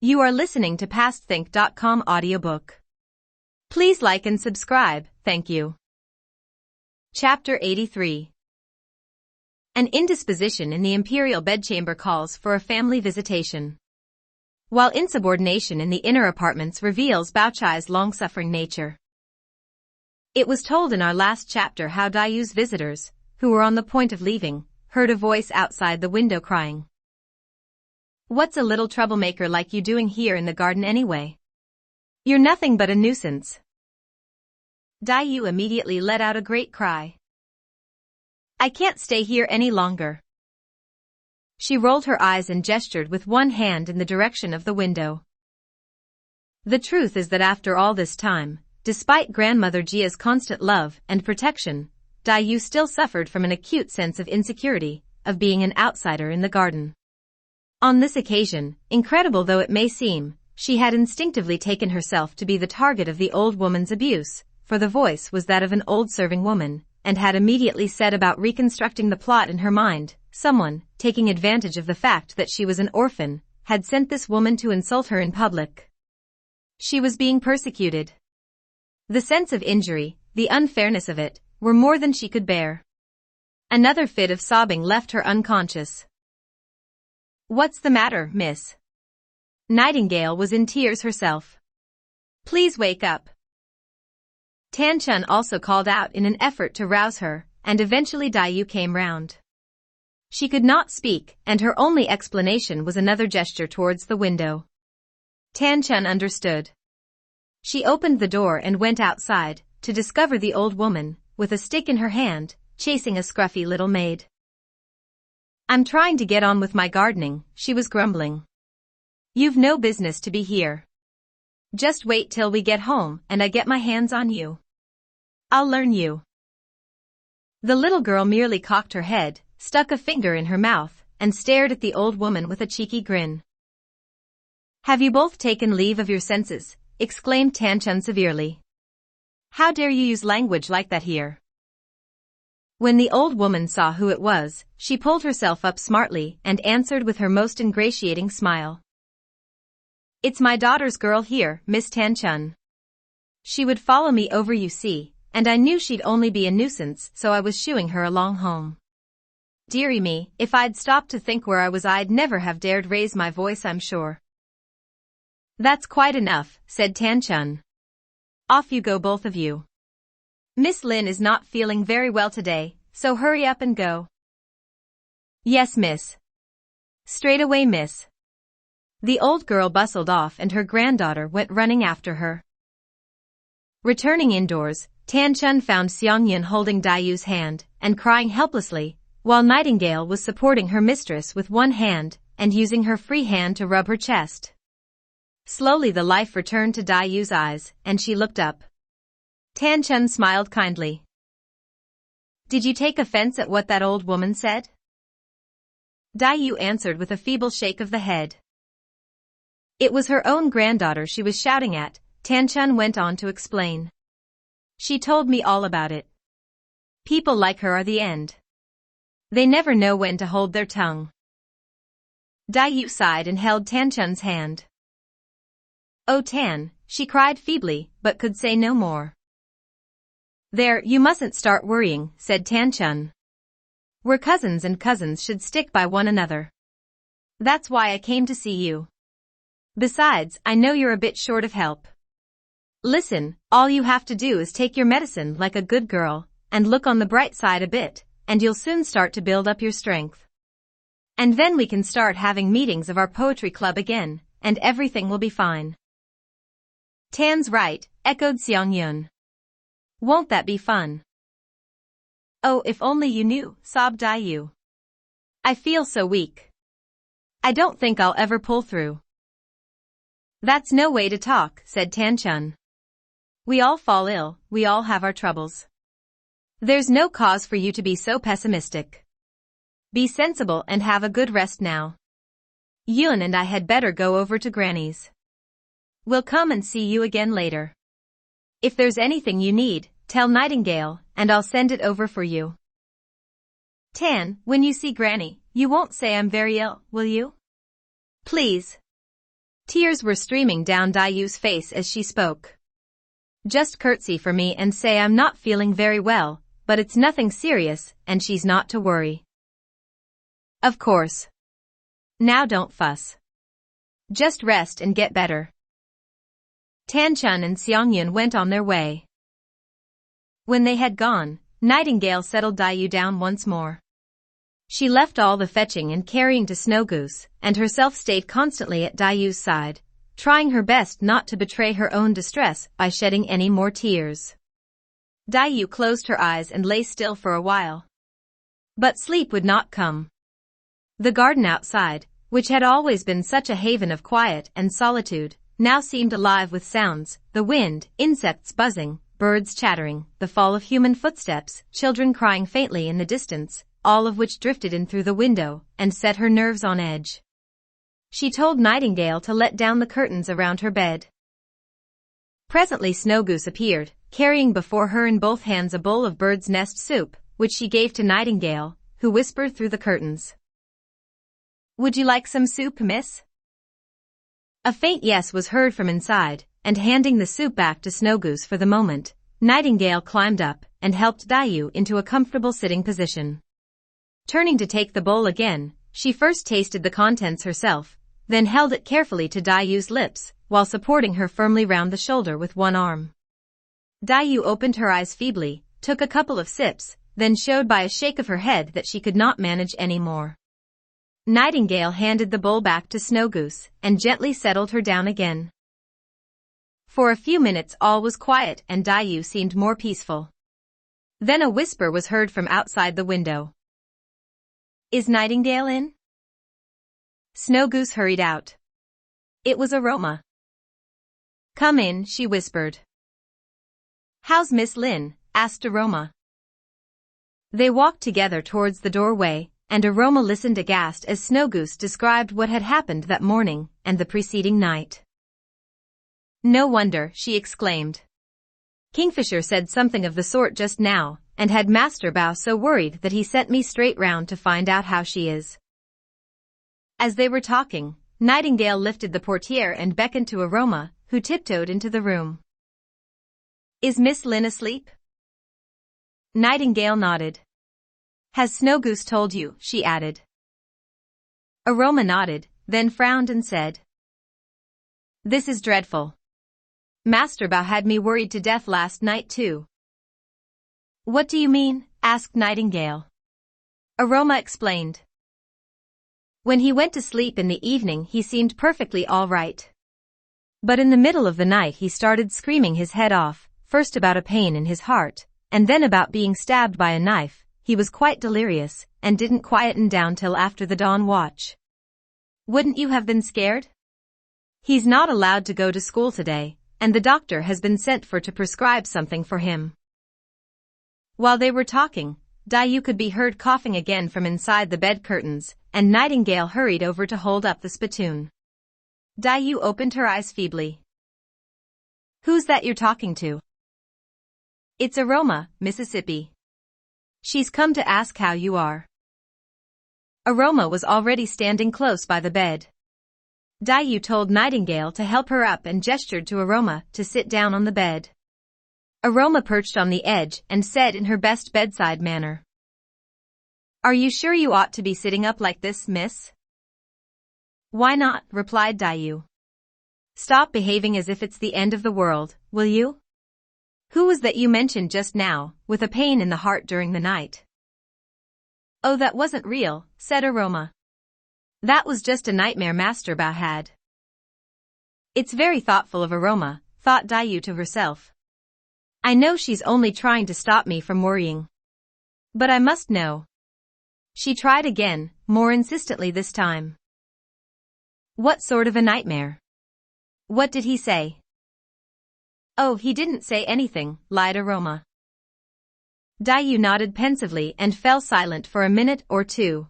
You are listening to PastThink.com audiobook. Please like and subscribe, thank you. Chapter 83. An indisposition in the imperial bedchamber calls for a family visitation. While insubordination in the inner apartments reveals Baochai's long-suffering nature. It was told in our last chapter how Daiyu's visitors, who were on the point of leaving, heard a voice outside the window crying. "What's a little troublemaker like you doing here in the garden anyway? You're nothing but a nuisance." Daiyu immediately let out a great cry. "I can't stay here any longer." She rolled her eyes and gestured with one hand in the direction of the window. The truth is that after all this time, despite grandmother Jia's constant love and protection, Daiyu still suffered from an acute sense of insecurity, of being an outsider in the garden. On this occasion, incredible though it may seem, she had instinctively taken herself to be the target of the old woman's abuse, for the voice was that of an old serving woman, and had immediately set about reconstructing the plot in her mind. Someone, taking advantage of the fact that she was an orphan, had sent this woman to insult her in public. She was being persecuted. The sense of injury, the unfairness of it, were more than she could bear. Another fit of sobbing left her unconscious. "What's the matter, miss?" Nightingale was in tears herself. "Please wake up." Tan Chun also called out in an effort to rouse her, and eventually Daiyu came round. She could not speak, and her only explanation was another gesture towards the window. Tan Chun understood. She opened the door and went outside, to discover the old woman, with a stick in her hand, chasing a scruffy little maid. "I'm trying to get on with my gardening," she was grumbling. "You've no business to be here. Just wait till we get home and I get my hands on you. I'll learn you." The little girl merely cocked her head, stuck a finger in her mouth, and stared at the old woman with a cheeky grin. "Have you both taken leave of your senses?" exclaimed Tan Chun severely. "How dare you use language like that here?" When the old woman saw who it was, she pulled herself up smartly and answered with her most ingratiating smile. "It's my daughter's girl here, Miss Tan Chun. She would follow me over, you see, and I knew she'd only be a nuisance, so I was shooing her along home. Dearie me, if I'd stopped to think where I was I'd never have dared raise my voice, I'm sure." "That's quite enough," said Tan Chun. "Off you go, both of you. Miss Lin is not feeling very well today, so hurry up and go." "Yes, miss. Straight away, miss." The old girl bustled off and her granddaughter went running after her. Returning indoors, Tan Chun found Xiangyun holding Daiyu's hand and crying helplessly, while Nightingale was supporting her mistress with one hand and using her free hand to rub her chest. Slowly the life returned to Daiyu's eyes, and she looked up. Tan Chun smiled kindly. "Did you take offense at what that old woman said?" Daiyu answered with a feeble shake of the head. It was her own granddaughter she was shouting at, Tan Chun went on to explain. "She told me all about it. People like her are the end. They never know when to hold their tongue." Daiyu sighed and held Tan Chun's hand. "Oh Tan," she cried feebly, but could say no more. "There, you mustn't start worrying," said Tan Chun. "We're cousins and cousins should stick by one another. That's why I came to see you. Besides, I know you're a bit short of help. Listen, all you have to do is take your medicine like a good girl, and look on the bright side a bit, and you'll soon start to build up your strength. And then we can start having meetings of our poetry club again, and everything will be fine." "Tan's right," echoed Xiangyun. "Won't that be fun?" "Oh, if only you knew," sobbed Daiyu. "I feel so weak. I don't think I'll ever pull through." "That's no way to talk," said Tan Chun. "We all fall ill, we all have our troubles. There's no cause for you to be so pessimistic. Be sensible and have a good rest now. Yun and I had better go over to Granny's. We'll come and see you again later. If there's anything you need, tell Nightingale, and I'll send it over for you. Tan, when you see Granny, you won't say I'm very ill, will you? Please. Tears were streaming down Dayu's face as she spoke. Just curtsy for me and say I'm not feeling very well, but it's nothing serious and she's not to worry. Of course. Now don't fuss. Just rest and get better. Tanchun and Xiangyun went on their way. When they had gone, Nightingale settled Dayu down once more. She left all the fetching and carrying to Snow Goose, and herself stayed constantly at Dayu's side, trying her best not to betray her own distress by shedding any more tears. Dayu closed her eyes and lay still for a while. But sleep would not come. The garden outside, which had always been such a haven of quiet and solitude, now seemed alive with sounds, the wind, insects buzzing, birds chattering, the fall of human footsteps, children crying faintly in the distance, all of which drifted in through the window and set her nerves on edge. She told Nightingale to let down the curtains around her bed. Presently Snow Goose appeared, carrying before her in both hands a bowl of bird's nest soup, which she gave to Nightingale, who whispered through the curtains. "Would you like some soup, miss?" A faint yes was heard from inside, and handing the soup back to Snow Goose for the moment, Nightingale climbed up and helped Dayu into a comfortable sitting position. Turning to take the bowl again, she first tasted the contents herself, then held it carefully to Dayu's lips, while supporting her firmly round the shoulder with one arm. Dayu opened her eyes feebly, took a couple of sips, then showed by a shake of her head that she could not manage any more. Nightingale handed the bowl back to Snow Goose and gently settled her down again. For a few minutes all was quiet and Dayu seemed more peaceful. Then a whisper was heard from outside the window. "Is Nightingale in?" Snow Goose hurried out. It was Aroma. "Come in," she whispered. "How's Miss Lin?" asked Aroma. They walked together towards the doorway, and Aroma listened aghast as Snow Goose described what had happened that morning and the preceding night. "No wonder," she exclaimed. "Kingfisher said something of the sort just now, and had Master Bao so worried that he sent me straight round to find out how she is." As they were talking, Nightingale lifted the portiere and beckoned to Aroma, who tiptoed into the room. "Is Miss Lin asleep?" Nightingale nodded. "Has Snow Goose told you?" she added. Aroma nodded, then frowned and said, "This is dreadful. Master Bao had me worried to death last night too." "What do you mean?" asked Nightingale. Aroma explained. "When he went to sleep in the evening he seemed perfectly all right. But in the middle of the night he started screaming his head off, first about a pain in his heart, and then about being stabbed by a knife. He was quite delirious, and didn't quieten down till after the dawn watch." "Wouldn't you have been scared?" "He's not allowed to go to school today, and the doctor has been sent for to prescribe something for him." While they were talking, Dayu could be heard coughing again from inside the bed curtains, and Nightingale hurried over to hold up the spittoon. Dayu opened her eyes feebly. "Who's that you're talking to?" "It's Aroma, Mississippi. She's come to ask how you are." Aroma was already standing close by the bed. Dayu told Nightingale to help her up and gestured to Aroma to sit down on the bed. Aroma perched on the edge and said in her best bedside manner, "Are you sure you ought to be sitting up like this, miss?" "Why not?" replied Dayu. "Stop behaving as if it's the end of the world, will you? Who was that you mentioned just now, with a pain in the heart during the night?" "Oh, that wasn't real," said Aroma. "That was just a nightmare Master Bao had." "It's very thoughtful of Aroma," thought Dayu to herself. "I know she's only trying to stop me from worrying. But I must know." She tried again, more insistently this time. "What sort of a nightmare? What did he say?" "Oh, he didn't say anything," lied Aroma. Dayu nodded pensively and fell silent for a minute or two.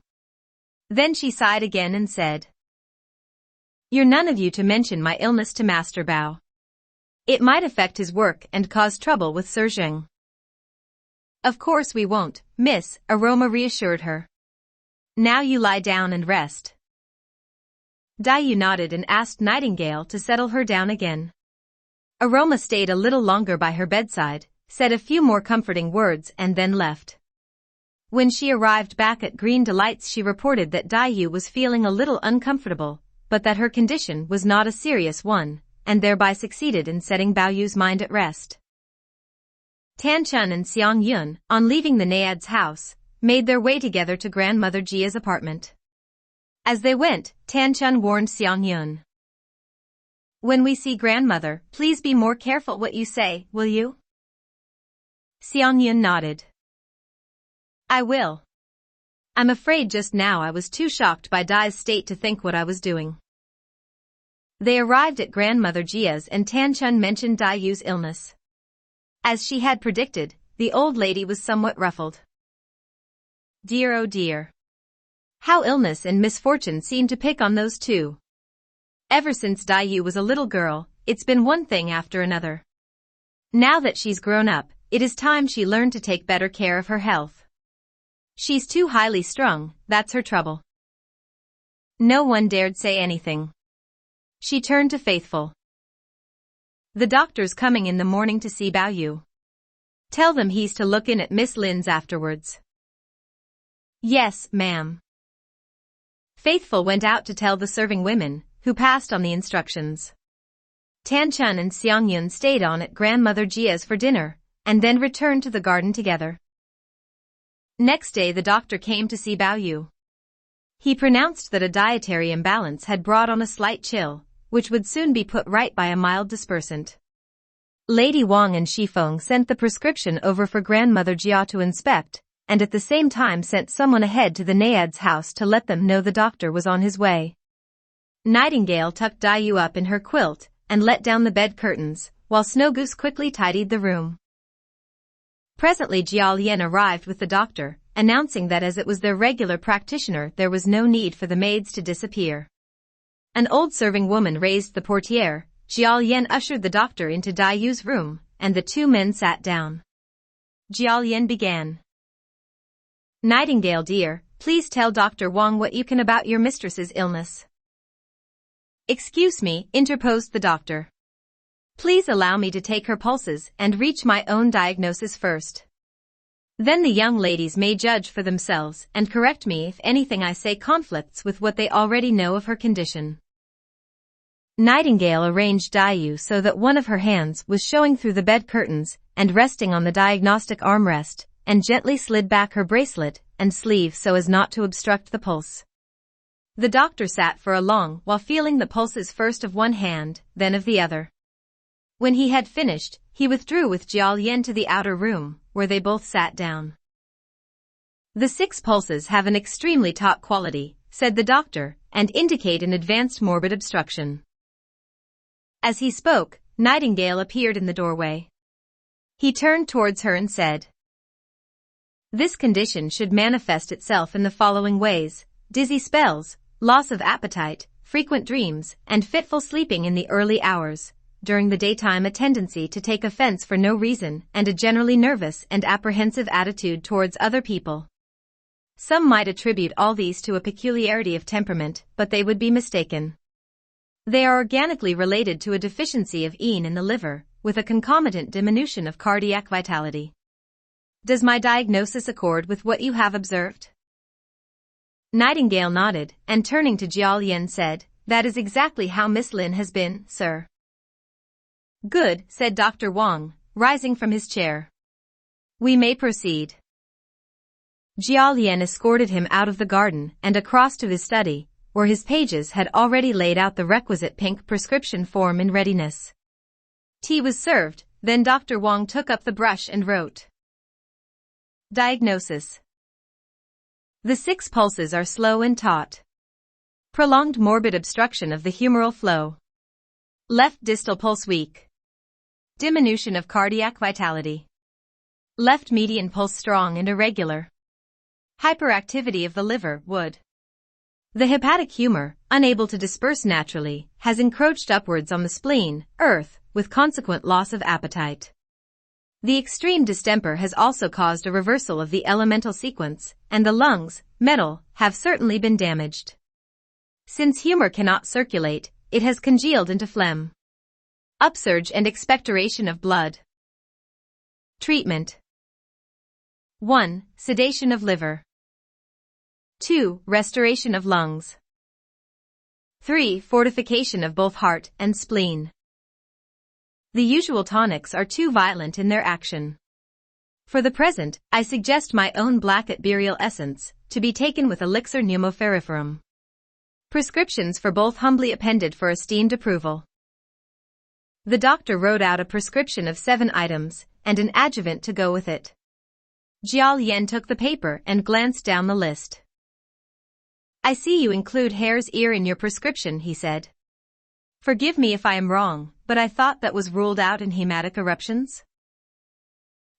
Then she sighed again and said, "You're none of you to mention my illness to Master Bao. It might affect his work and cause trouble with Sir Zheng." "Of course we won't, miss," Aroma reassured her. "Now you lie down and rest." Dayu nodded and asked Nightingale to settle her down again. Aroma stayed a little longer by her bedside, said a few more comforting words and then left. When she arrived back at Green Delights, she reported that Dayu was feeling a little uncomfortable, but that her condition was not a serious one, and thereby succeeded in setting Baoyu's mind at rest. Tan Chun and Xiang Yun, on leaving the Naiad's house, made their way together to Grandmother Jia's apartment. As they went, Tan Chun warned Xiang Yun. "When we see grandmother, please be more careful what you say, will you?" Xiang Yun nodded. "I will. I'm afraid just now I was too shocked by Dai's state to think what I was doing." They arrived at Grandmother Jia's and Tan Chun mentioned Daiyu's illness. As she had predicted, the old lady was somewhat ruffled. Dear oh dear. How illness and misfortune seem to pick on those two. Ever since Daiyu was a little girl, it's been one thing after another. Now that she's grown up, it is time she learned to take better care of her health. She's too highly strung, that's her trouble. No one dared say anything. She turned to Faithful. "The doctor's coming in the morning to see Baoyu. Tell them he's to look in at Miss Lin's afterwards." "Yes, ma'am." Faithful went out to tell the serving women, who passed on the instructions. Tan Chun and Xiang Yun stayed on at Grandmother Jia's for dinner, and then returned to the garden together. Next day the doctor came to see Baoyu. He pronounced that a dietary imbalance had brought on a slight chill, which would soon be put right by a mild dispersant. Lady Wang and Shifeng sent the prescription over for Grandmother Jia to inspect, and at the same time sent someone ahead to the Naiad's house to let them know the doctor was on his way. Nightingale tucked Dayu up in her quilt and let down the bed curtains, while Snowgoose quickly tidied the room. Presently Jiao Lian arrived with the doctor, announcing that as it was their regular practitioner there was no need for the maids to disappear. An old serving woman raised the portiere, Jiao Lian ushered the doctor into Daiyu's room, and the two men sat down. Jiao Lian began. "Nightingale dear, please tell Dr. Wang what you can about your mistress's illness." "Excuse me," interposed the doctor. "Please allow me to take her pulses and reach my own diagnosis first. Then the young ladies may judge for themselves and correct me if anything I say conflicts with what they already know of her condition." Nightingale arranged Dayu so that one of her hands was showing through the bed curtains and resting on the diagnostic armrest, and gently slid back her bracelet and sleeve so as not to obstruct the pulse. The doctor sat for a long while feeling the pulses first of one hand, then of the other. When he had finished, he withdrew with Jiao Lian to the outer room, where they both sat down. "The 6 pulses have an extremely top quality," said the doctor, "and indicate an advanced morbid obstruction." As he spoke, Nightingale appeared in the doorway. He turned towards her and said, "This condition should manifest itself in the following ways: dizzy spells, loss of appetite, frequent dreams, and fitful sleeping in the early hours. During the daytime a tendency to take offense for no reason and a generally nervous and apprehensive attitude towards other people. Some might attribute all these to a peculiarity of temperament, but they would be mistaken. They are organically related to a deficiency of yin in the liver, with a concomitant diminution of cardiac vitality. Does my diagnosis accord with what you have observed?" Nightingale nodded, and turning to Jiao Lian said, "That is exactly how Miss Lin has been, sir." "Good," said Dr. Wang, rising from his chair. "We may proceed." Jiao Lian escorted him out of the garden and across to his study, where his pages had already laid out the requisite pink prescription form in readiness. Tea was served, then Dr. Wang took up the brush and wrote. Diagnosis. The 6 pulses are slow and taut. Prolonged morbid obstruction of the humeral flow. Left distal pulse weak. Diminution of cardiac vitality. Left median pulse strong and irregular. Hyperactivity of the liver, wood. The hepatic humor, unable to disperse naturally, has encroached upwards on the spleen, earth, with consequent loss of appetite. The extreme distemper has also caused a reversal of the elemental sequence, and the lungs, metal, have certainly been damaged. Since humor cannot circulate, it has congealed into phlegm. Upsurge and expectoration of blood. Treatment. 1. Sedation of liver. 2. Restoration of lungs. 3. Fortification of both heart and spleen. The usual tonics are too violent in their action. For the present, I suggest my own black burial essence, to be taken with elixir pneumoperiferum. Prescriptions for both humbly appended for esteemed approval. The doctor wrote out a prescription of 7 items, and an adjuvant to go with it. Jiao Lian took the paper and glanced down the list. I see you include hare's ear in your prescription, he said. Forgive me if I am wrong, but I thought that was ruled out in hematic eruptions.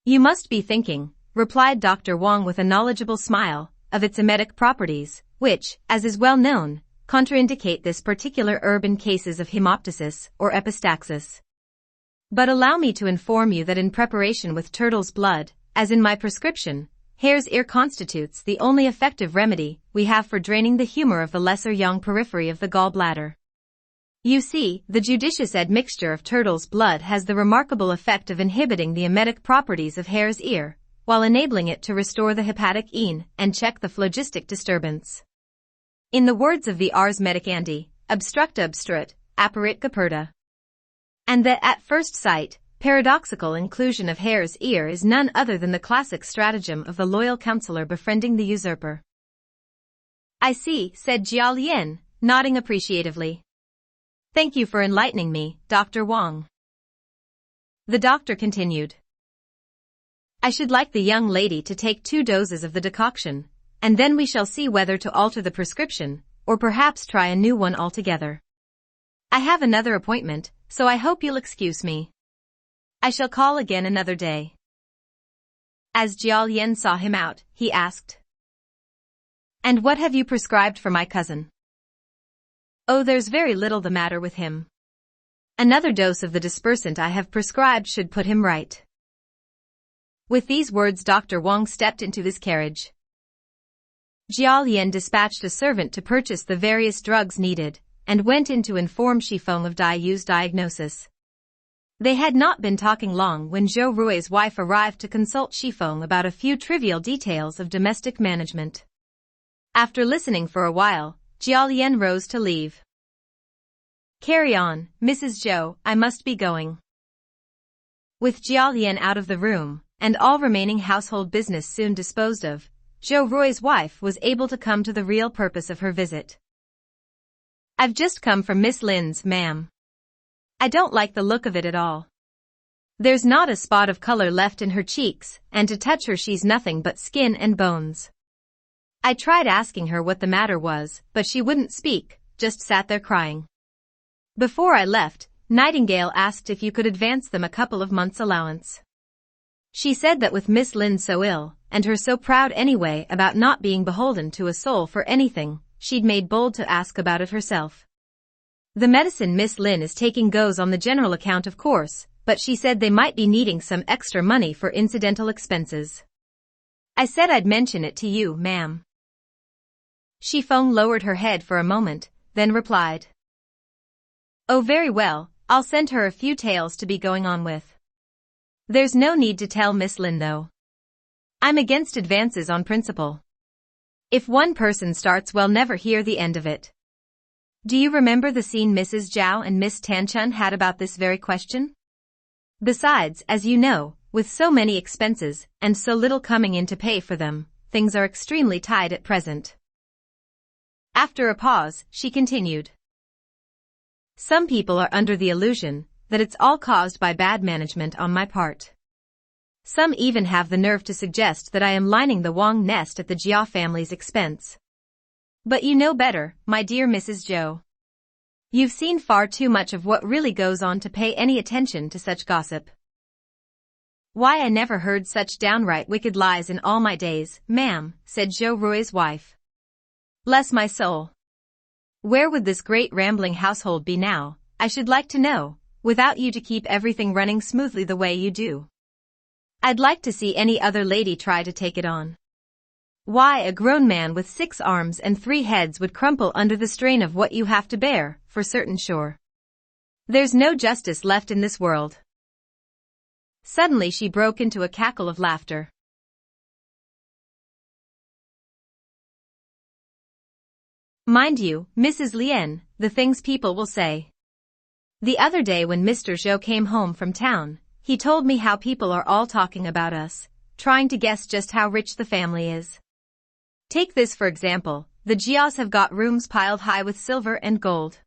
You must be thinking, replied Dr. Wang with a knowledgeable smile, of its emetic properties, which, as is well known, contraindicate this particular herb in cases of hemoptysis or epistaxis. But allow me to inform you that in preparation with turtle's blood, as in my prescription, hare's ear constitutes the only effective remedy we have for draining the humor of the lesser yang periphery of the gallbladder. You see, the judicious admixture of turtle's blood has the remarkable effect of inhibiting the emetic properties of hare's ear, while enabling it to restore the hepatic ene and check the phlogistic disturbance. In the words of the Ars Medicandi, obstructa obstruit, apparit caperta. And that at first sight, paradoxical inclusion of hare's ear is none other than the classic stratagem of the loyal counselor befriending the usurper. I see, said Jiao Lian, nodding appreciatively. Thank you for enlightening me, Dr. Wang. The doctor continued. I should like the young lady to take 2 doses of the decoction, and then we shall see whether to alter the prescription, or perhaps try a new one altogether. I have another appointment, so I hope you'll excuse me. I shall call again another day. As Jiao Lian saw him out, he asked. And what have you prescribed for my cousin? Oh, there's very little the matter with him. Another dose of the dispersant I have prescribed should put him right. With these words Dr. Wang stepped into his carriage. Jiao Lian dispatched a servant to purchase the various drugs needed, and went in to inform Shifeng of Daiyu's diagnosis. They had not been talking long when Zhou Rui's wife arrived to consult Shifeng about a few trivial details of domestic management. After listening for a while, Jiao Lian rose to leave. Carry on, Mrs. Zhou, I must be going. With Jiao Lian out of the room, and all remaining household business soon disposed of, Zhou Rui's wife was able to come to the real purpose of her visit. I've just come from Miss Lin's, ma'am. I don't like the look of it at all. There's not a spot of color left in her cheeks, and to touch her she's nothing but skin and bones. I tried asking her what the matter was, but she wouldn't speak, just sat there crying. Before I left, Nightingale asked if you could advance them a couple of months' allowance. She said that with Miss Lin so ill, and her so proud anyway about not being beholden to a soul for anything, she'd made bold to ask about it herself. The medicine Miss Lin is taking goes on the general account of course, but she said they might be needing some extra money for incidental expenses. I said I'd mention it to you, ma'am. Shifeng lowered her head for a moment, then replied. Oh, very well, I'll send her a few tales to be going on with. There's no need to tell Miss Lin though. I'm against advances on principle. If one person starts, we'll never hear the end of it. Do you remember the scene Mrs. Zhao and Miss Tanchun had about this very question? Besides, as you know, with so many expenses, and so little coming in to pay for them, things are extremely tight at present. After a pause, she continued. Some people are under the illusion that it's all caused by bad management on my part. Some even have the nerve to suggest that I am lining the Wang nest at the Jia family's expense. But you know better, my dear Mrs. Zhou. You've seen far too much of what really goes on to pay any attention to such gossip. Why, I never heard such downright wicked lies in all my days, ma'am, said Zhou Rui's wife. Bless my soul. Where would this great rambling household be now, I should like to know, without you to keep everything running smoothly the way you do? I'd like to see any other lady try to take it on. Why, a grown man with 6 arms and 3 heads would crumple under the strain of what you have to bear, for certain sure. There's no justice left in this world. Suddenly she broke into a cackle of laughter. Mind you, Mrs. Lien, the things people will say. The other day when Mr. Zhou came home from town, he told me how people are all talking about us, trying to guess just how rich the family is. Take this for example, the Jias have got rooms piled high with silver and gold.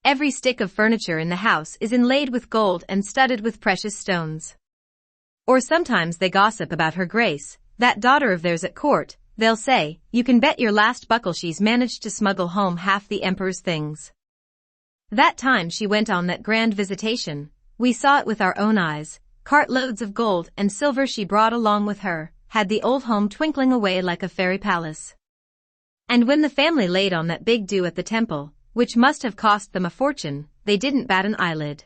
Every stick of furniture in the house is inlaid with gold and studded with precious stones. Or sometimes they gossip about Her Grace, that daughter of theirs at court. They'll say, you can bet your last buckle she's managed to smuggle home half the emperor's things. That time she went on that grand visitation, we saw it with our own eyes, cartloads of gold and silver she brought along with her, had the old home twinkling away like a fairy palace. And when the family laid on that big do at the temple, which must have cost them a fortune, they didn't bat an eyelid.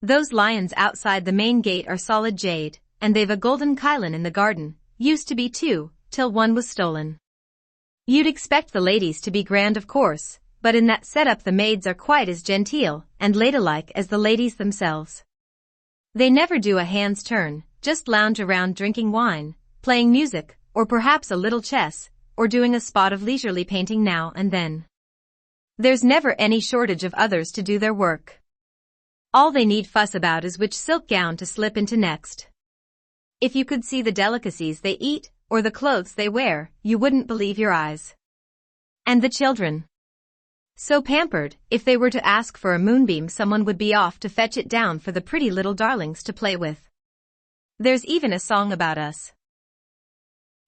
Those lions outside the main gate are solid jade, and they've a golden kylon in the garden, used to be 2, till one was stolen. You'd expect the ladies to be grand of course, but in that setup the maids are quite as genteel and ladylike as the ladies themselves. They never do a hand's turn, just lounge around drinking wine, playing music, or perhaps a little chess, or doing a spot of leisurely painting now and then. There's never any shortage of others to do their work. All they need fuss about is which silk gown to slip into next. If you could see the delicacies they eat, or the clothes they wear, you wouldn't believe your eyes. And the children. So pampered, if they were to ask for a moonbeam someone would be off to fetch it down for the pretty little darlings to play with. There's even a song about us.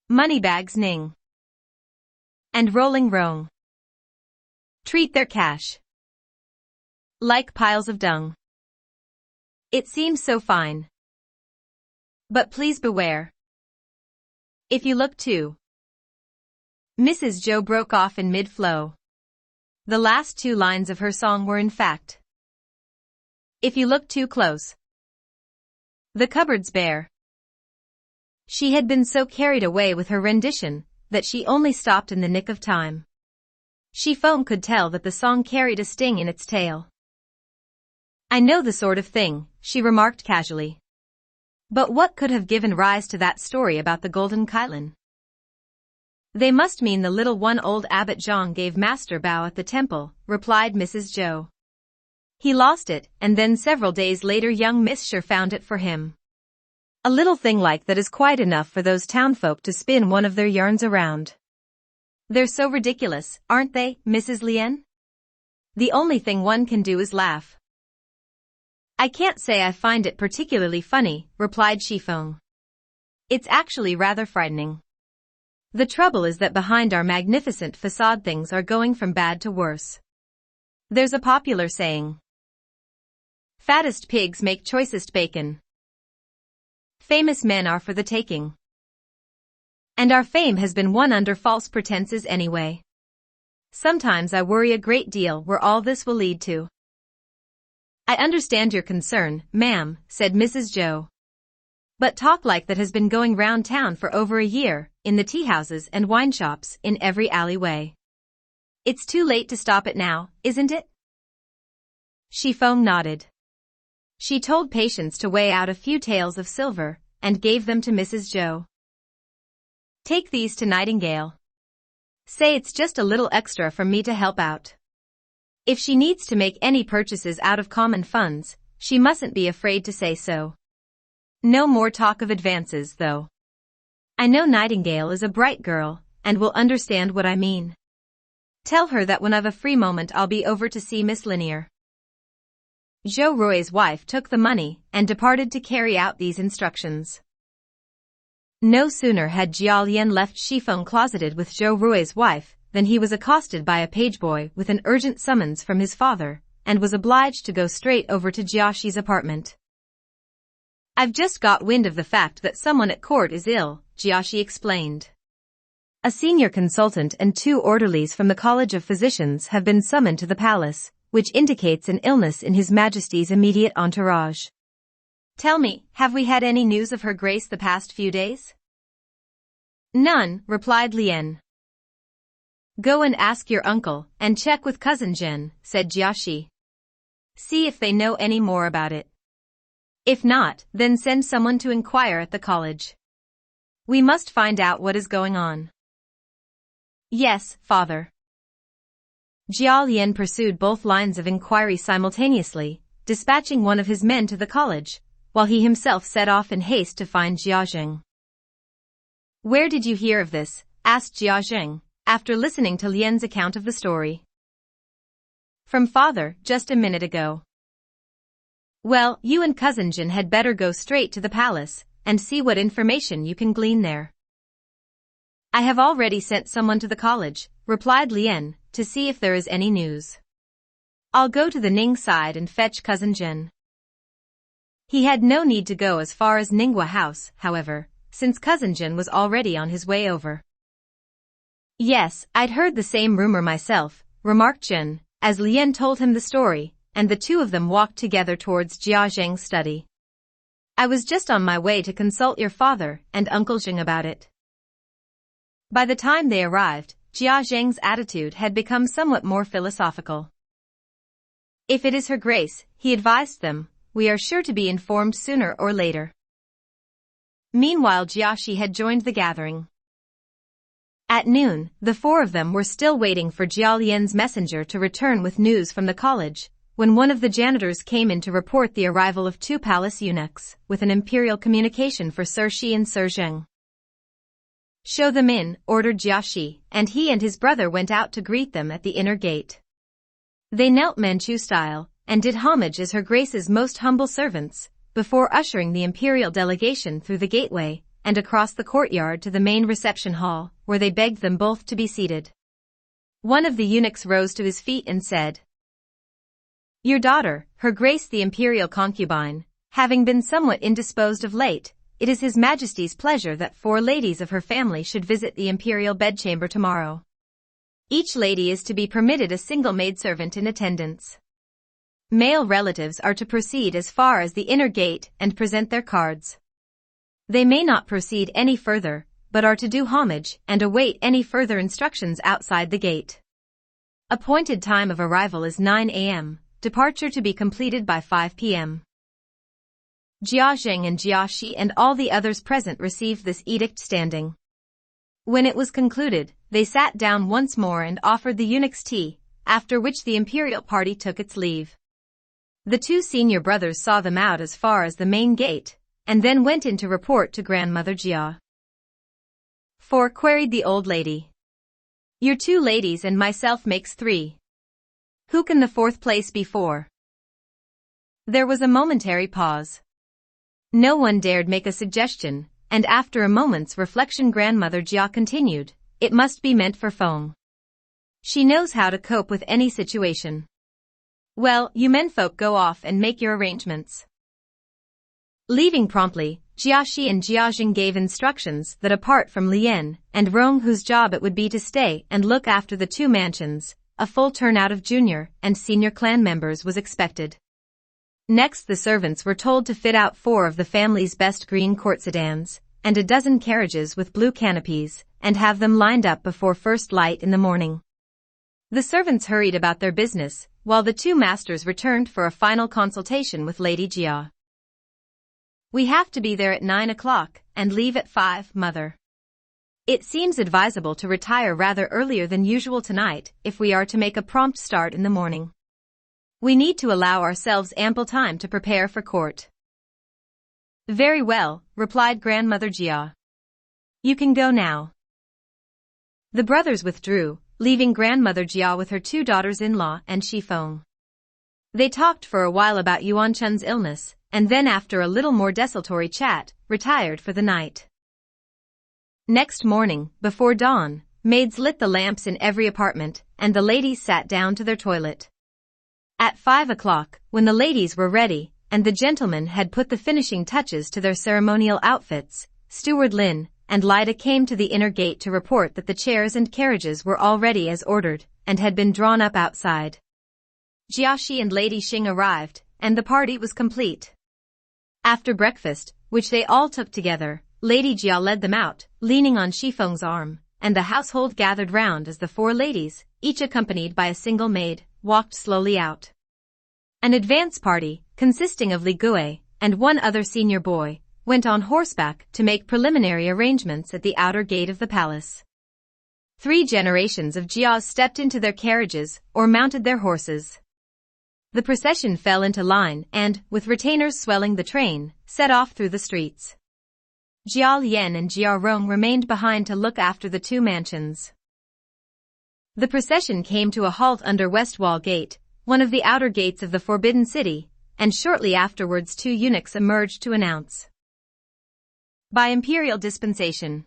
Moneybags ning. And rolling rong. Treat their cash like piles of dung. It seems so fine. But please beware. If you look too. Mrs. Zhou broke off in mid-flow. The last 2 lines of her song were in fact. If you look too close. The cupboard's bare. She had been so carried away with her rendition, that she only stopped in the nick of time. Xueqin could tell that the song carried a sting in its tail. I know the sort of thing, she remarked casually. But what could have given rise to that story about the golden kylon? They must mean the little one old Abbot Zhang gave Master Bao at the temple, replied Mrs. Zhou. He lost it, and then several days later young Miss Sher found it for him. A little thing like that is quite enough for those townfolk to spin one of their yarns around. They're so ridiculous, aren't they, Mrs. Lien? The only thing one can do is laugh. I can't say I find it particularly funny, replied Xueqin. It's actually rather frightening. The trouble is that behind our magnificent facade things are going from bad to worse. There's a popular saying. Fattest pigs make choicest bacon. Famous men are for the taking. And our fame has been won under false pretenses anyway. Sometimes I worry a great deal where all this will lead to. I understand your concern, ma'am, said Mrs. Zhou. But talk like that has been going round town for over a year, in the tea-houses and wine shops, in every alleyway. It's too late to stop it now, isn't it? Xueqin nodded. She told Patience to weigh out a few taels of silver, and gave them to Mrs. Zhou. Take these to Nightingale. Say it's just a little extra from me to help out. If she needs to make any purchases out of common funds, she mustn't be afraid to say so. No more talk of advances, though. I know Nightingale is a bright girl, and will understand what I mean. Tell her that when I've a free moment I'll be over to see Miss Linier. Zhou Rui's wife took the money and departed to carry out these instructions. No sooner had Jia Lian left Xueqin closeted with Zhou Rui's wife than he was accosted by a pageboy with an urgent summons from his father, and was obliged to go straight over to Jiaxi's apartment. I've just got wind of the fact that someone at court is ill, Jiaxi explained. A senior consultant and 2 orderlies from the College of Physicians have been summoned to the palace, which indicates an illness in His Majesty's immediate entourage. Tell me, have we had any news of Her Grace the past few days? None, replied Lien. Go and ask your uncle, and check with cousin Jen, said Jiaxi. See if they know any more about it. If not, then send someone to inquire at the college. We must find out what is going on. Yes, father. Jia Lian pursued both lines of inquiry simultaneously, dispatching one of his men to the college, while he himself set off in haste to find Jia Zheng. Where did you hear of this? Asked Jia Zheng, after listening to Lian's account of the story. From father, just a minute ago. Well, you and cousin Jin had better go straight to the palace, and see what information you can glean there. I have already sent someone to the college, replied Lien, to see if there is any news. I'll go to the Ning side and fetch cousin Jin. He had no need to go as far as Ninghua House, however, since cousin Jin was already on his way over. Yes, I'd heard the same rumor myself, remarked Jin, as Lien told him the story, and the two of them walked together towards Jia Zheng's study. I was just on my way to consult your father and Uncle Zheng about it. By the time they arrived, Jia Zheng's attitude had become somewhat more philosophical. If it is her grace, he advised them, we are sure to be informed sooner or later. Meanwhile Jiaxi had joined the gathering. At noon, the four of them were still waiting for Jia Lian's messenger to return with news from the college, when one of the janitors came in to report the arrival of two palace eunuchs, with an imperial communication for Sir Shi and Sir Zheng. Show them in, ordered Jiaxi, and he and his brother went out to greet them at the inner gate. They knelt Manchu style, and did homage as her grace's most humble servants, before ushering the imperial delegation through the gateway, and across the courtyard to the main reception hall, where they begged them both to be seated. One of the eunuchs rose to his feet and said, Your daughter, her grace the imperial concubine, having been somewhat indisposed of late, it is His Majesty's pleasure that 4 ladies of her family should visit the imperial bedchamber tomorrow. Each lady is to be permitted a single maidservant in attendance. Male relatives are to proceed as far as the inner gate and present their cards. They may not proceed any further, but are to do homage and await any further instructions outside the gate. Appointed time of arrival is 9 a.m., departure to be completed by 5 p.m. Jia Zheng and Jiaxi and all the others present received this edict standing. When it was concluded, they sat down once more and offered the eunuchs tea, after which the imperial party took its leave. The 2 senior brothers saw them out as far as the main gate, and then went in to report to grandmother Jia. "4," queried the old lady. "Your 2 ladies and myself makes 3. Who can the 4th place be for?" There was a momentary pause. No one dared make a suggestion, and after a moment's reflection grandmother Jia continued, "It must be meant for Feng. She knows how to cope with any situation. Well, you menfolk go off and make your arrangements." Leaving promptly, Jiaxi and Jiazheng gave instructions that apart from Lien and Rong, whose job it would be to stay and look after the 2 mansions, a full turnout of junior and senior clan members was expected. Next the servants were told to fit out 4 of the family's best green court sedans, and a dozen carriages with blue canopies, and have them lined up before first light in the morning. The servants hurried about their business, while the 2 masters returned for a final consultation with Lady Jia. "We have to be there at 9 o'clock, and leave at 5, mother. It seems advisable to retire rather earlier than usual tonight, if we are to make a prompt start in the morning. We need to allow ourselves ample time to prepare for court." "Very well," replied grandmother Jia. "You can go now." The brothers withdrew, leaving grandmother Jia with her 2 daughters-in-law and Shifeng. They talked for a while about Yuan Chun's illness, and then after a little more desultory chat, retired for the night. Next morning, before dawn, maids lit the lamps in every apartment, and the ladies sat down to their toilet. At 5 o'clock, when the ladies were ready, and the gentlemen had put the finishing touches to their ceremonial outfits, Steward Lin and Lida came to the inner gate to report that the chairs and carriages were all ready as ordered, and had been drawn up outside. Jiaxi and Lady Xing arrived, and the party was complete. After breakfast, which they all took together, Lady Jia led them out, leaning on Shifeng's arm, and the household gathered round as the four ladies, each accompanied by a single maid, walked slowly out. An advance party, consisting of Li Gui and one other senior boy, went on horseback to make preliminary arrangements at the outer gate of the palace. 3 generations of Jias stepped into their carriages or mounted their horses. The procession fell into line and, with retainers swelling the train, set off through the streets. Jia Lian and Jia Rong remained behind to look after the 2 mansions. The procession came to a halt under West Wall Gate, one of the outer gates of the Forbidden City, and shortly afterwards 2 eunuchs emerged to announce. By imperial dispensation,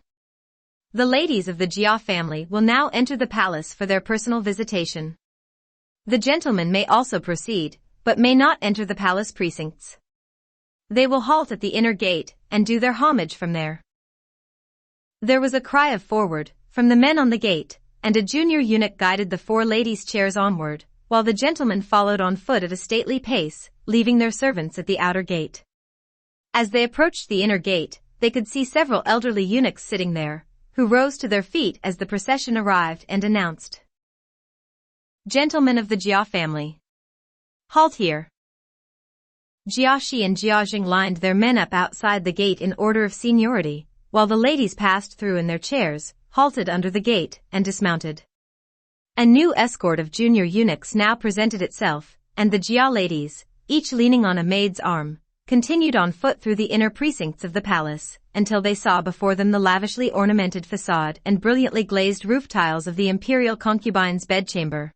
the ladies of the Jia family will now enter the palace for their personal visitation. The gentlemen may also proceed, but may not enter the palace precincts. They will halt at the inner gate and do their homage from there. There was a cry of forward from the men on the gate, and a junior eunuch guided the 4 ladies' chairs onward, while the gentlemen followed on foot at a stately pace, leaving their servants at the outer gate. As they approached the inner gate, they could see several elderly eunuchs sitting there, who rose to their feet as the procession arrived and announced, "Gentlemen of the Jia family, halt here." Jia Shi and Jia Jing lined their men up outside the gate in order of seniority, while the ladies passed through in their chairs, halted under the gate, and dismounted. A new escort of junior eunuchs now presented itself, and the Jia ladies, each leaning on a maid's arm, continued on foot through the inner precincts of the palace, until they saw before them the lavishly ornamented facade and brilliantly glazed roof tiles of the imperial concubine's bedchamber.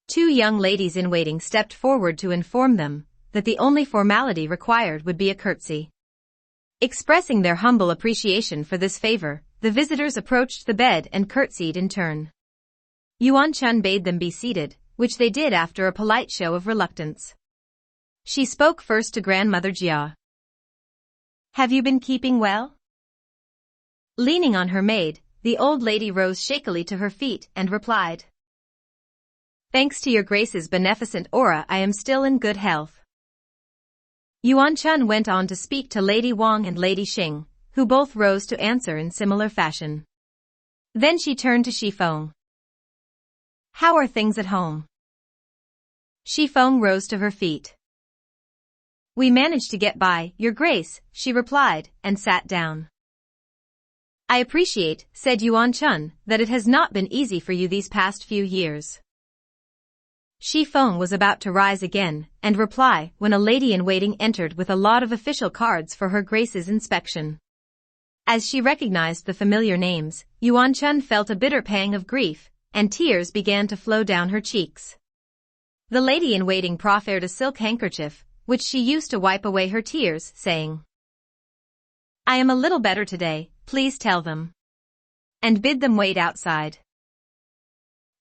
2 young ladies in waiting stepped forward to inform them that the only formality required would be a curtsy. Expressing their humble appreciation for this favor, the visitors approached the bed and curtsied in turn. Yuan Chun bade them be seated, which they did after a polite show of reluctance. She spoke first to Grandmother Jia. "Have you been keeping well?" Leaning on her maid, the old lady rose shakily to her feet and replied, "Thanks to your Grace's beneficent aura, I am still in good health." Yuan Chun went on to speak to Lady Wang and Lady Xing, who both rose to answer in similar fashion. Then she turned to Shifeng. "How are things at home?" Shifeng rose to her feet. "We managed to get by, Your Grace," she replied, and sat down. "I appreciate," said Yuan Chun, "that it has not been easy for you these past few years." Shifeng was about to rise again and reply when a lady-in-waiting entered with a lot of official cards for her Grace's inspection. As she recognized the familiar names, Yuan Chun felt a bitter pang of grief, and tears began to flow down her cheeks. The lady-in-waiting proffered a silk handkerchief, which she used to wipe away her tears, saying, "I am a little better today, please tell them. And bid them wait outside."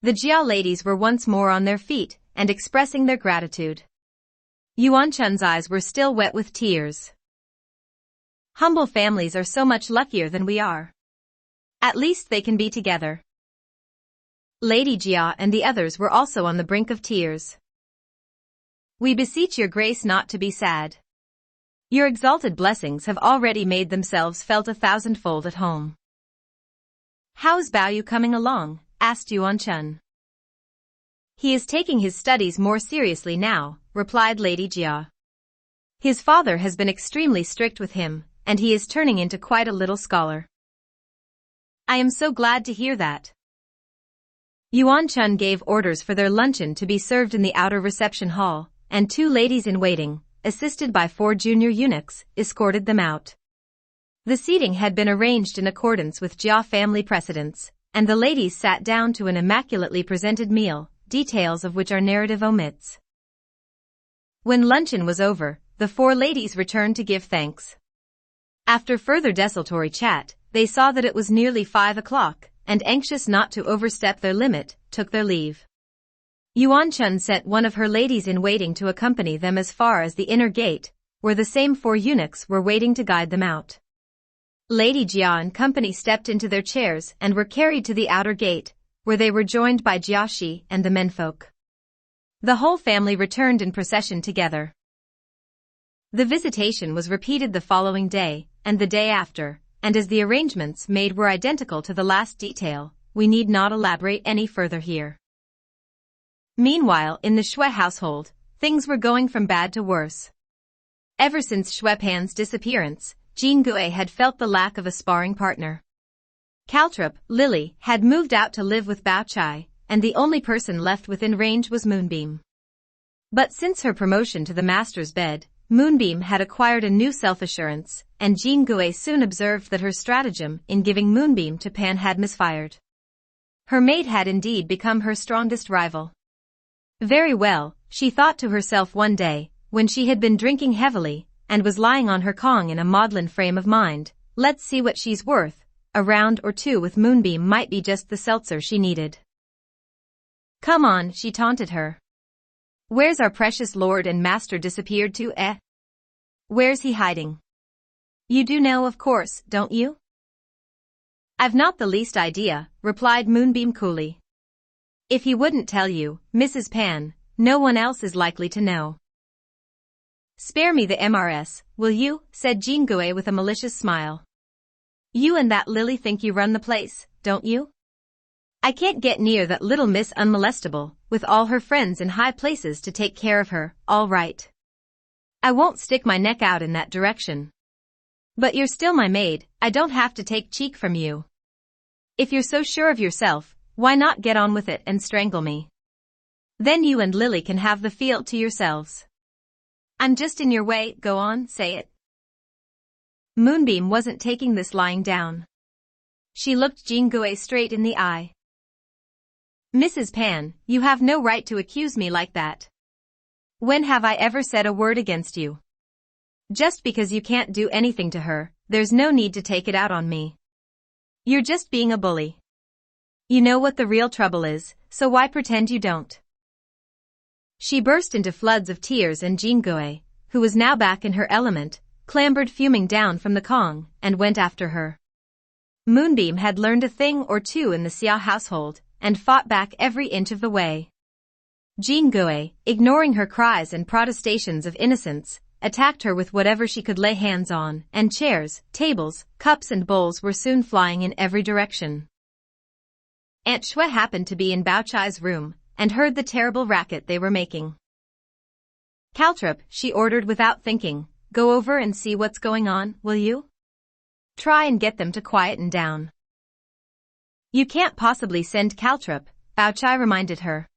The Jia ladies were once more on their feet and expressing their gratitude. Yuan Chun's eyes were still wet with tears. "Humble families are so much luckier than we are. At least they can be together." Lady Jia and the others were also on the brink of tears. "We beseech your Grace not to be sad. Your exalted blessings have already made themselves felt 1,000-fold at home." "How's Baoyu coming along?" asked Yuan Chun. "He is taking his studies more seriously now," replied Lady Jia. "His father has been extremely strict with him, and he is turning into quite a little scholar." "I am so glad to hear that." Yuan Chun gave orders for their luncheon to be served in the outer reception hall, and 2 ladies-in-waiting, assisted by 4 junior eunuchs, escorted them out. The seating had been arranged in accordance with Jia family precedents, and the ladies sat down to an immaculately presented meal, details of which our narrative omits. When luncheon was over, the 4 ladies returned to give thanks. After further desultory chat, they saw that it was nearly 5 o'clock, and anxious not to overstep their limit, took their leave. Yuan Chun sent one of her ladies-in-waiting to accompany them as far as the inner gate, where the same 4 eunuchs were waiting to guide them out. Lady Jia and company stepped into their chairs and were carried to the outer gate, where they were joined by Jia Shi and the menfolk. The whole family returned in procession together. The visitation was repeated the following day, and the day after, and as the arrangements made were identical to the last detail, we need not elaborate any further here. Meanwhile, in the Xue household, things were going from bad to worse. Ever since Xue Pan's disappearance, Jean Gue had felt the lack of a sparring partner. Caltrop, Lily, had moved out to live with Bao Chai, and the only person left within range was Moonbeam. But since her promotion to the master's bed, Moonbeam had acquired a new self-assurance, and Jean Gue soon observed that her stratagem in giving Moonbeam to Pan had misfired. Her maid had indeed become her strongest rival. Very well, she thought to herself one day, when she had been drinking heavily, and was lying on her Kong in a maudlin frame of mind, let's see what she's worth, a round or two with Moonbeam might be just the seltzer she needed. Come on, she taunted her. Where's our precious lord and master disappeared to, eh? Where's he hiding? You do know, of course, don't you? I've not the least idea, replied Moonbeam coolly. If he wouldn't tell you, Mrs. Pan, no one else is likely to know. Spare me the MRS, will you, said Jean Gue with a malicious smile. You and that Lily think you run the place, don't you? I can't get near that little Miss Unmolestable, with all her friends in high places to take care of her, all right. I won't stick my neck out in that direction. But you're still my maid, I don't have to take cheek from you. If you're so sure of yourself, why not get on with it and strangle me? Then you and Lily can have the field to yourselves. I'm just in your way, go on, say it. Moonbeam wasn't taking this lying down. She looked Jean Gue straight in the eye. Mrs. Pan, you have no right to accuse me like that. When have I ever said a word against you? Just because you can't do anything to her, there's no need to take it out on me. You're just being a bully. You know what the real trouble is, so why pretend you don't? She burst into floods of tears, and Jean Gue, who was now back in her element, clambered fuming down from the Kong and went after her. Moonbeam had learned a thing or two in the Xia household and fought back every inch of the way. Jean Gue, ignoring her cries and protestations of innocence, attacked her with whatever she could lay hands on, and chairs, tables, cups and bowls were soon flying in every direction. Aunt Xue happened to be in Bao Chai's room and heard the terrible racket they were making. Caltrop, she ordered without thinking, go over and see what's going on, will you? Try and get them to quieten down. You can't possibly send Caltrop, Bao Chai reminded her.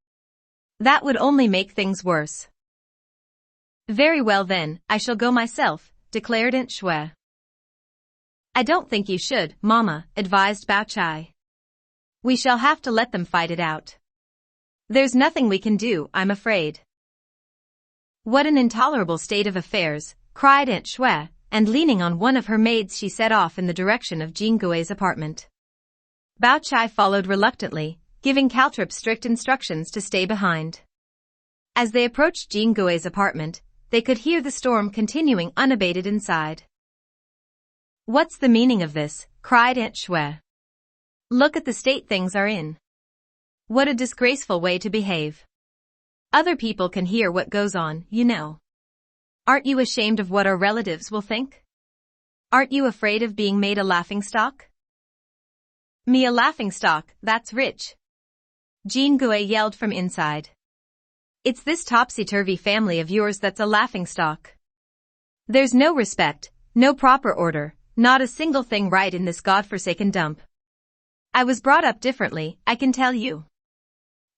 That would only make things worse. Very well then, I shall go myself, declared Aunt Xue. I don't think you should, Mama, advised Bao Chai. We shall have to let them fight it out. There's nothing we can do, I'm afraid. What an intolerable state of affairs, cried Aunt Xue, and leaning on one of her maids she set off in the direction of Jean Gue's apartment. Bao Chai followed reluctantly, giving Caltrop strict instructions to stay behind. As they approached Jean Gue's apartment, they could hear the storm continuing unabated inside. What's the meaning of this? Cried Aunt Xue. Look at the state things are in. What a disgraceful way to behave. Other people can hear what goes on, you know. Aren't you ashamed of what our relatives will think? Aren't you afraid of being made a laughingstock? Me a laughingstock, that's rich. Jean Gue yelled from inside. It's this topsy-turvy family of yours that's a laughingstock. There's no respect, no proper order, not a single thing right in this godforsaken dump. I was brought up differently, I can tell you.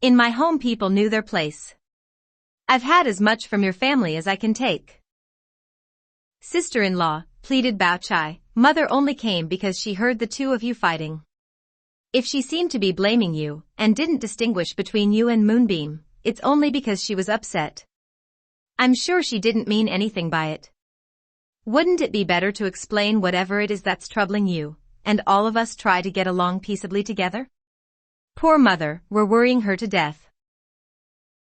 In my home people knew their place. I've had as much from your family as I can take. Sister-in-law, pleaded Bao Chai, Mother only came because she heard the two of you fighting. If she seemed to be blaming you, and didn't distinguish between you and Moonbeam, it's only because she was upset. I'm sure she didn't mean anything by it. Wouldn't it be better to explain whatever it is that's troubling you, and all of us try to get along peaceably together? Poor Mother, we're worrying her to death.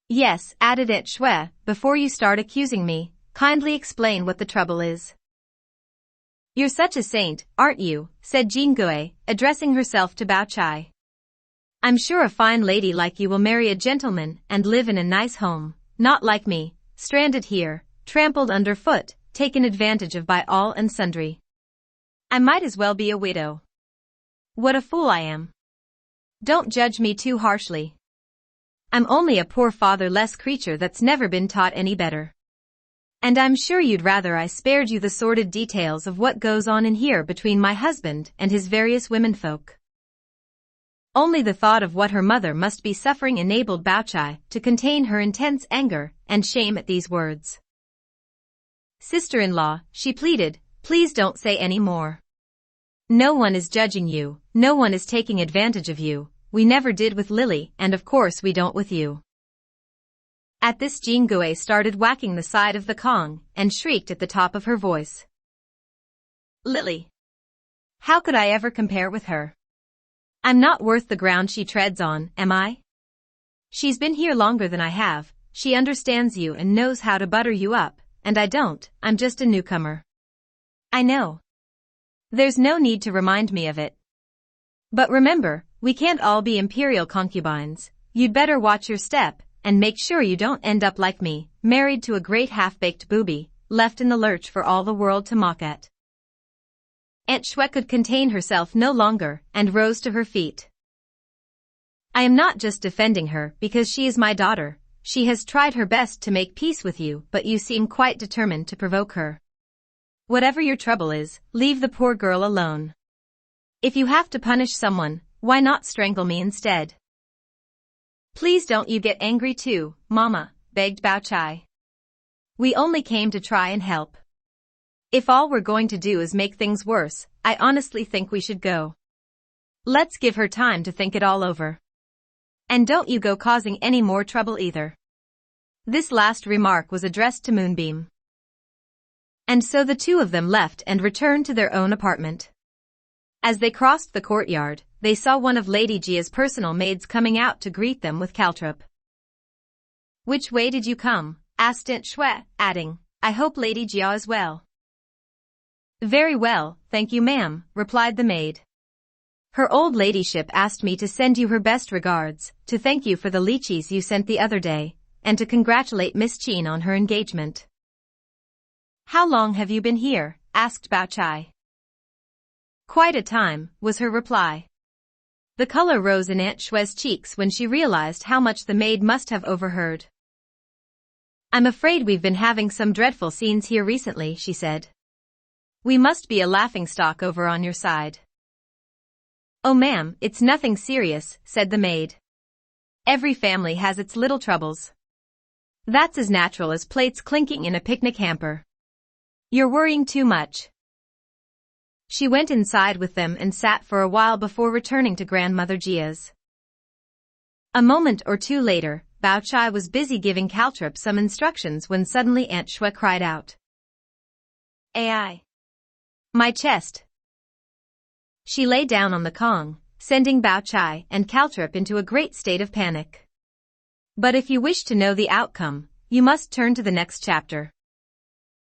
Yes, added Aunt Xue, before you start accusing me, kindly explain what the trouble is. You're such a saint, aren't you? Said Jean Gue, addressing herself to Bao Chai. I'm sure a fine lady like you will marry a gentleman and live in a nice home, not like me, stranded here, trampled underfoot, taken advantage of by all and sundry. I might as well be a widow. What a fool I am. Don't judge me too harshly. I'm only a poor fatherless creature that's never been taught any better. And I'm sure you'd rather I spared you the sordid details of what goes on in here between my husband and his various womenfolk. Only the thought of what her mother must be suffering enabled Bao to contain her intense anger and shame at these words. Sister-in-law, she pleaded, please don't say any more. No one is judging you, no one is taking advantage of you, we never did with Lily and of course we don't with you. At this Jingui started whacking the side of the Kong and shrieked at the top of her voice. Lily! How could I ever compare with her? I'm not worth the ground she treads on, am I? She's been here longer than I have, she understands you and knows how to butter you up, and I don't, I'm just a newcomer. I know. There's no need to remind me of it. But remember, we can't all be imperial concubines, you'd better watch your step, and make sure you don't end up like me, married to a great half-baked booby, left in the lurch for all the world to mock at. Aunt Xue could contain herself no longer, and rose to her feet. I am not just defending her because she is my daughter, she has tried her best to make peace with you but you seem quite determined to provoke her. Whatever your trouble is, leave the poor girl alone. If you have to punish someone, why not strangle me instead? Please don't you get angry too, Mama, begged Bao. We only came to try and help. If all we're going to do is make things worse, I honestly think we should go. Let's give her time to think it all over. And don't you go causing any more trouble either. This last remark was addressed to Moonbeam. And so the two of them left and returned to their own apartment. As they crossed the courtyard, they saw one of Lady Jia's personal maids coming out to greet them with caltrop. Which way did you come? Asked Aunt Xue, adding, I hope Lady Jia is well. Very well, thank you ma'am, replied the maid. Her old ladyship asked me to send you her best regards, to thank you for the lychees you sent the other day, and to congratulate Miss Qin on her engagement. How long have you been here? Asked Bao. Quite a time, was her reply. The color rose in Aunt Xue's cheeks when she realized how much the maid must have overheard. I'm afraid we've been having some dreadful scenes here recently, she said. We must be a laughingstock over on your side. Oh ma'am, it's nothing serious, said the maid. Every family has its little troubles. That's as natural as plates clinking in a picnic hamper. You're worrying too much. She went inside with them and sat for a while before returning to Grandmother Jia's. A moment or two later, Bao was busy giving Caltrop some instructions when suddenly Aunt Xue cried out. Ai! My chest! She lay down on the Kong, sending Bao and Caltrop into a great state of panic. But if you wish to know the outcome, you must turn to the next chapter.